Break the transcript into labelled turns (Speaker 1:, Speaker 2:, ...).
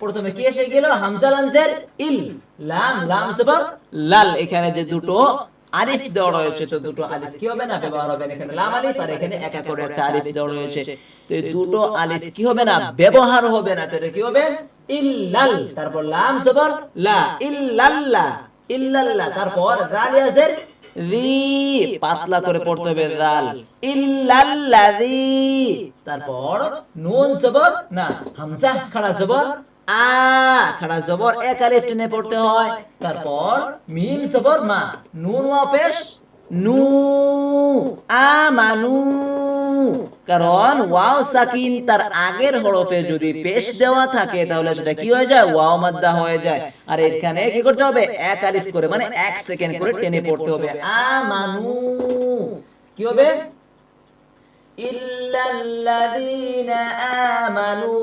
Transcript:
Speaker 1: প্রথমে কি এসে গেল হামজা লামজের ইল, লাম লাম জবর লাল, এখানে যে দুটো আলিফ দেওয়া রয়েছে তো দুটো আলিফ কি হবে না ব্যবহার হবে না, এখানে লাম আলিফ আর এখানে একা করে একটা আলিফ দেওয়া রয়েছে, তো এই দুটো আলিফ কি হবে না ব্যবহার হবে না, তো এটা কি হবে ইল্লাল, তারপর লাম জবর লা, ইল্লাল্লাহ ইল্লাল্লাহ, তারপর দাল ইয়াজের জি, পাতলা করে পড়তে হবে দাল, ইল্লাল্লাযী, তারপর নুন জবর না, হামজা খাড়া জবর আ, খাড়া জবর এক আলিফ টেনে পড়তে হয়, তারপর মিম জবর মা, নুন ওয়া পেশ নু, আমানু, কারণ ওয়াও সাকিন তার আগের হরফে যদি পেশ দেওয়া থাকে তাহলে সেটা কি হয়ে যায় ওয়াও মাদ্দা হয়ে যায়, আর এখানে কি করতে হবে এক আলিফ করে মানে 1 সেকেন্ড করে টেনে পড়তে হবে, আমানু কি হবে ইল্লাল্লাযীনা আমানু।